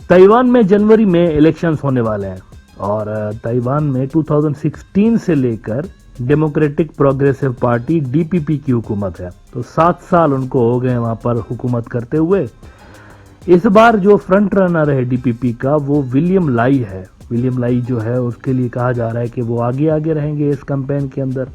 Taiwan में जनवरी में elections होने वाले हैं और ताइवान में 2016 से लेकर डेमोक्रेटिक प्रोग्रेसिव पार्टी डीपीपी की हुकूमत है। तो 7 साल उनको हो गए वहां पर हुकूमत करते हुए। इस बार जो फ्रंट रनर है डीपीपी का वो विलियम लाई है। विलियम लाई जो है उसके लिए कहा जा रहा है कि वो आगे आगे रहेंगे इस कैंपेन के अंदर।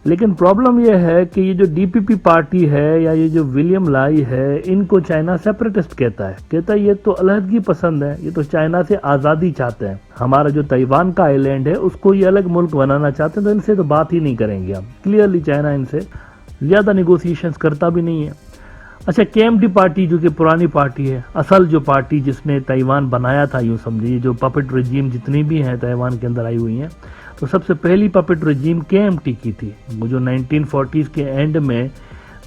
लेकिन प्रॉब्लम यह है कि ये जो डीपीपी पार्टी है या ये जो विलियम लाई है, इनको चाइना सेपरेटिस्ट कहता है ये तो अलहदगी पसंद है, ये तो चाइना से आज़ादी चाहते हैं। हमारा जो ताइवान का आइलैंड है उसको ये अलग मुल्क बनाना चाहते हैं, तो इनसे तो बात ही नहीं करेंगे हम। क्लियरली चाइना इनसे ज़्यादा निगोसिएशंस करता भी नहीं है। अच्छा, केएमटी पार्टी जो कि पुरानी पार्टी है, असल जो पार्टी जिसने ताइवान बनाया था, यूँ समझिए जो पपेट रजीम जितनी भी हैं ताइवान के अंदर आई हुई हैं, तो सबसे पहली पपेट रजीम केएमटी की थी। वो जो 1940s के एंड में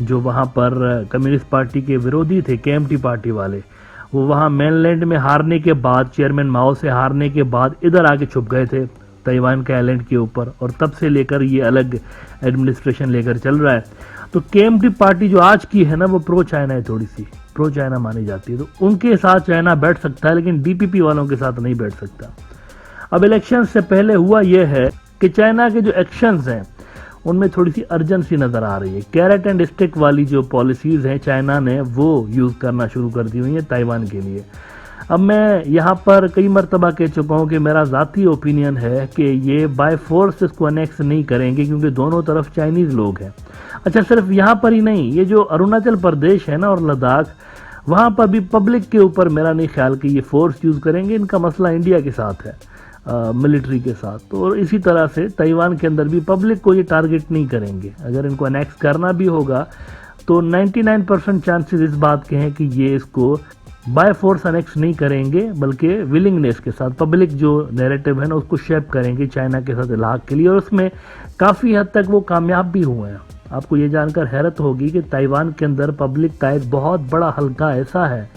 जो वहाँ पर कम्युनिस्ट पार्टी के विरोधी थे केएमटी पार्टी वाले, वो वहाँ मेनलैंड में हारने के बाद, चेयरमैन माओ से हारने के बाद इधर आके छुप गए थे ताइवान के आइलैंड के ऊपर, और तब से लेकर ये अलग एडमिनिस्ट्रेशन लेकर चल रहा है। तो केएमटी पार्टी जो आज की है ना, वो प्रो चाइना है, थोड़ी सी प्रो चाइना मानी जाती है। तो उनके साथ चाइना बैठ सकता है, लेकिन डीपीपी वालों के साथ नहीं बैठ सकता। अब इलेक्शन से पहले हुआ यह है कि चाइना के जो एक्शंस हैं उनमें थोड़ी सी अर्जेंसी नजर आ रही है। कैरेट एंड स्टिक वाली जो पॉलिसीज हैं चाइना ने वो यूज करना शुरू कर दी हुई है ताइवान के लिए। अब मैं यहाँ पर कई मरतबा कह चुका हूँ कि मेरा ज़ाती ओपिनियन है कि ये बाय फोर्स इसको अनेक्स नहीं करेंगे, क्योंकि दोनों तरफ चाइनीज़ लोग हैं। अच्छा, सिर्फ यहाँ पर ही नहीं, ये जो अरुणाचल प्रदेश है ना और लद्दाख, वहाँ पर भी पब्लिक के ऊपर मेरा नहीं ख्याल कि ये फोर्स यूज़ करेंगे। इनका मसला इंडिया के साथ है, मिलिट्री के साथ। तो इसी तरह से ताइवान के अंदर भी पब्लिक को ये टारगेट नहीं करेंगे। अगर इनको अनेक्स करना भी होगा तो 99% चांसेस इस बात के हैं कि ये इसको बाय फोर्स अनेक्स नहीं करेंगे, बल्कि विलिंगनेस के साथ पब्लिक जो नैरेटिव है ना उसको शेप करेंगे चाइना के साथ इलाक के लिए, और उसमें काफ़ी हद तक वो कामयाब भी हुए हैं। आपको ये जानकर हैरत होगी कि ताइवान के अंदर पब्लिक का एक बहुत बड़ा हल्का ऐसा है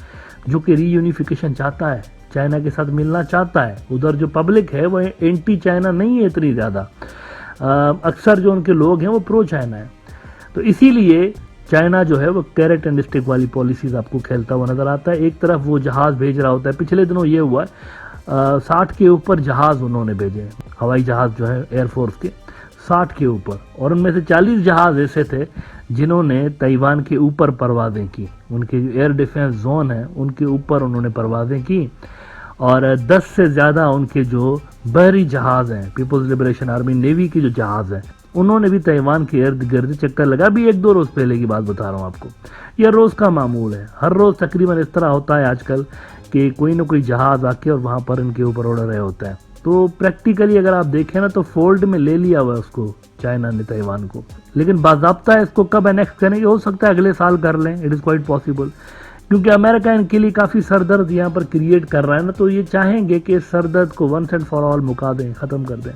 जो कि रीयूनिफिकेशन चाहता है, चाइना के साथ मिलना चाहता है। उधर जो पब्लिक है वो एंटी चाइना नहीं है इतनी ज़्यादा, अक्सर जो उनके लोग हैं वो प्रो चाइना है। तो इसीलिए चाइना जो है वो कैरेट एंड स्टिक वाली पॉलिसीज आपको खेलता हुआ नजर आता है। एक तरफ वो जहाज़ भेज रहा होता है, पिछले दिनों ये हुआ 60 के ऊपर जहाज़ उन्होंने भेजे, हवाई जहाज़ जो है एयरफोर्स के 60 के ऊपर, और उनमें से 40 जहाज़ ऐसे थे जिन्होंने ताइवान के ऊपर परवाज़ें की। उनके जो एयर डिफेंस जोन है उनके ऊपर उन्होंने परवाज़ें की, और 10 से ज़्यादा उनके जो बहरी जहाज़ हैं, पीपल्स लिबरेशन आर्मी नेवी के जो जहाज़ हैं, उन्होंने भी ताइवान के इर्द गिर्द चक्कर लगा। भी 1-2 रोज़ पहले की बात बता रहा हूँ आपको, यह रोज़ का मामूल है। हर रोज़ तकरीबन इस तरह होता है आजकल कि कोई ना कोई जहाज़ आके और वहाँ पर इनके ऊपर उड़ रहे होता है। तो प्रैक्टिकली अगर आप देखें ना तो फोल्ड में ले लिया हुआ उसको चाइना ने ताइवान को, लेकिन बाज़ाब्ता इसको कब एनेक्स करेंगे, हो सकता है अगले साल कर लें, इट इज़ क्वाइट पॉसिबल, क्योंकि अमेरिका इनके लिए काफ़ी सरदर्द यहाँ पर क्रिएट कर रहा है ना, तो ये चाहेंगे कि इस सरदर्द को वंस एंड फॉर ऑल मुका दें, ख़त्म कर दें।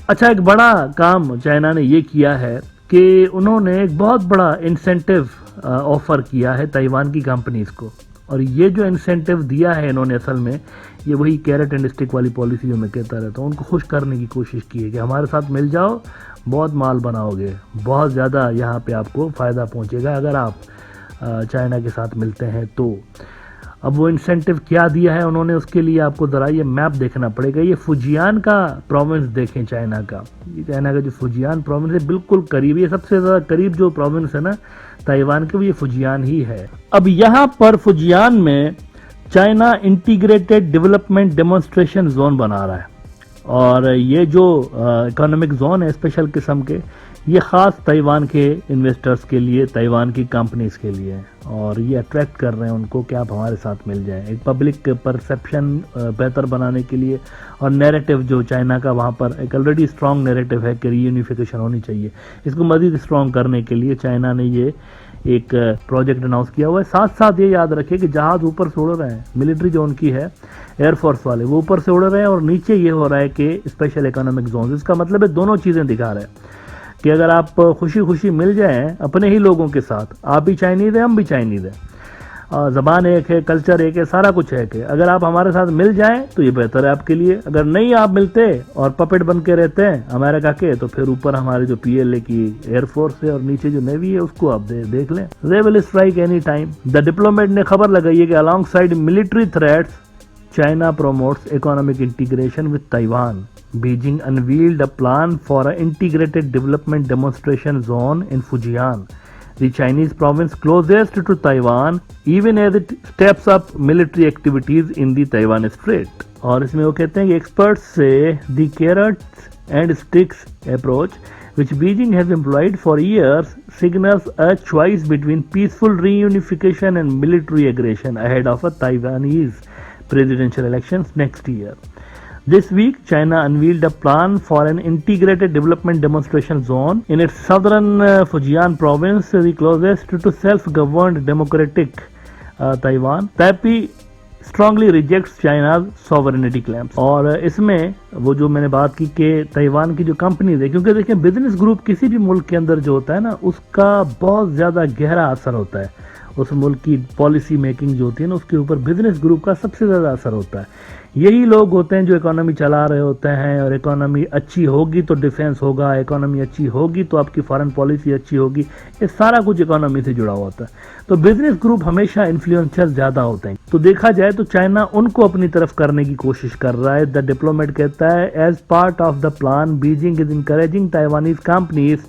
अच्छा, एक बड़ा काम चाइना ने ये किया है कि उन्होंने एक बहुत बड़ा इंसेंटिव ऑफर किया है ताइवान की कंपनीज को, और ये जो इंसेंटिव दिया है इन्होंने असल में ये वही कैरेट एंड स्टिक वाली पॉलिसी जो मैं कहता रहता हूँ, उनको खुश करने की कोशिश की है कि हमारे साथ मिल जाओ, बहुत माल बनाओगे, बहुत ज़्यादा यहाँ पे आपको फ़ायदा पहुँचेगा अगर आप चाइना के साथ मिलते हैं तो। अब वो इंसेंटिव क्या दिया है उन्होंने, उसके लिए आपको ज़रा ये मैप देखना पड़ेगा। ये फुजियान का प्रोविंस देखें चाइना का, ये चाइना का जो फुजियान प्रोविंस है बिल्कुल करीब, ये सबसे ज़्यादा करीब जो प्रोविंस है ना ताइवान के, वो ये फुजियान ही है। अब यहाँ पर फुजियान में China integrated development demonstration zone बना रहा है, और ये जो इकोनॉमिक जोन है स्पेशल किस्म के, ये ख़ास ताइवान के इन्वेस्टर्स के लिए, ताइवान की कंपनीज के लिए, और ये अट्रैक्ट कर रहे हैं उनको कि आप हमारे साथ मिल जाएं, एक पब्लिक परसेप्शन बेहतर बनाने के लिए। और नैरेटिव जो चाइना का वहाँ पर एक ऑलरेडी स्ट्रॉन्ग नैरेटिव है कि रीयूनिफिकेशन होनी चाहिए, इसको मज़ीद स्ट्रॉन्ग करने के लिए चाइना ने ये एक प्रोजेक्ट अनाउंस किया हुआ है। साथ साथ ये याद रखें कि जहाज़ ऊपर से उड़ रहे हैं, मिलिट्री जो उनकी है एयरफोर्स वाले, वो ऊपर से उड़ रहे हैं, और नीचे ये हो रहा है कि स्पेशल इकोनॉमिक जोन। इसका मतलब है दोनों चीज़ें दिखा रहे हैं कि अगर आप खुशी खुशी मिल जाएं अपने ही लोगों के साथ, आप भी चाइनीज़ हैं हम भी चाइनीज़ हैं, जबान एक है, कल्चर एक है, सारा कुछ एक है। अगर आप हमारे साथ मिल जाएं तो ये बेहतर है आपके लिए। अगर नहीं आप मिलते और पपेट बन के रहते हैं अमेरिका के, तो फिर ऊपर हमारे जो PLA की एयरफोर्स है और नीचे जो नेवी है उसको आप देख लें। They will strike any time. The diplomat ने खबर लगाई है कि along side military threats China promotes economic integration with Taiwan. Beijing unveiled a plan for an integrated development demonstration zone in Fujian, the Chinese province closest to Taiwan, even as it steps up military activities in the Taiwan Strait. और इसमें वो कहते हैं कि experts say the carrots and sticks approach, which Beijing has employed for years, signals a choice between peaceful reunification and military aggression ahead of a Taiwanese presidential elections next year. This week, China unveiled a plan for an integrated development demonstration zone in its southern Fujian province, the closest to self-governed democratic Taiwan. Taipei strongly rejects China's sovereignty claims. और इसमें वो जो मैंने बात की कि Taiwan की जो कंपनीज है, क्योंकि देखिए बिजनेस ग्रुप किसी भी मुल्क के अंदर जो होता है ना, उसका बहुत ज्यादा गहरा असर होता है। उस मुल्क की पॉलिसी मेकिंग जो होती है ना, उसके ऊपर बिजनेस ग्रुप का सबसे ज्यादा असर होता है। यही लोग होते हैं जो इकोनॉमी चला रहे होते हैं, और इकोनॉमी अच्छी होगी तो डिफेंस होगा, इकोनॉमी अच्छी होगी तो आपकी फॉरेन पॉलिसी अच्छी होगी। ये सारा कुछ इकोनॉमी से जुड़ा होता है। तो बिजनेस ग्रुप हमेशा इन्फ्लुएंसर ज्यादा होते हैं। तो देखा जाए तो चाइना उनको अपनी तरफ करने की कोशिश कर रहा है। द डिप्लोमेट कहता है, as part of the plan Beijing is encouraging Taiwanese companies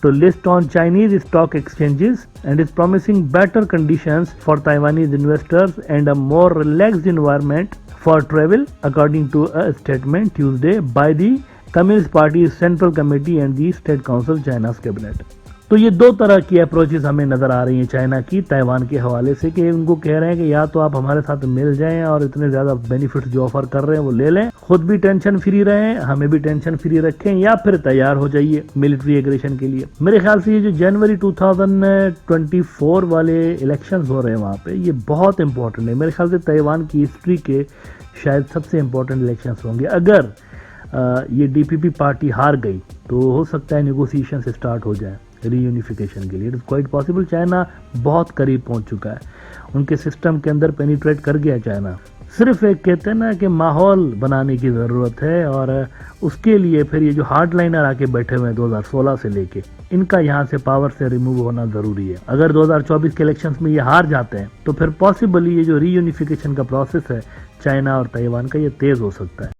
to list on Chinese stock exchanges and is promising better conditions for Taiwanese investors and a more relaxed environment for travel, according to a statement Tuesday by the Communist Party's Central Committee and the State Council China's cabinet. तो ये दो तरह की approaches हमें नजर आ रही हैं China की ताइवान के हवाले से, कि उनको कह रहे हैं कि या तो आप हमारे साथ मिल जाएं और इतने ज्यादा बेनिफिट्स जो ऑफर कर रहे हैं वो ले लें, खुद भी टेंशन फ्री रहें, हमें भी टेंशन फ्री रखें, या फिर तैयार हो जाइए मिलिट्री एग्रेशन के लिए। मेरे ख्याल से ये जो जनवरी 2024 वाले इलेक्शंस हो रहे हैं वहां पे, ये बहुत इंपॉर्टेंट है। मेरे ख्याल से ताइवान की हिस्ट्री के शायद सबसे इंपॉर्टेंट इलेक्शंस होंगे। अगर ये DPP पार्टी हार गई तो हो सकता है नेगोशिएशन से स्टार्ट हो जाए रीयूनिफिकेशन के लिए। It is quite possible. China बहुत करीब पहुंच चुका है, उनके सिस्टम के अंदर पेनिट्रेट कर गया चाइना। सिर्फ एक कहते हैं ना कि माहौल बनाने की ज़रूरत है, और उसके लिए फिर ये जो हार्ड लाइनर आके बैठे हुए हैं 2016 से लेके, इनका यहाँ से पावर से रिमूव होना ज़रूरी है। अगर 2024 के इलेक्शंस में ये हार जाते हैं तो फिर पॉसिबली ये जो रीयूनिफिकेशन का प्रोसेस है चाइना और ताइवान का, ये तेज़ हो सकता है।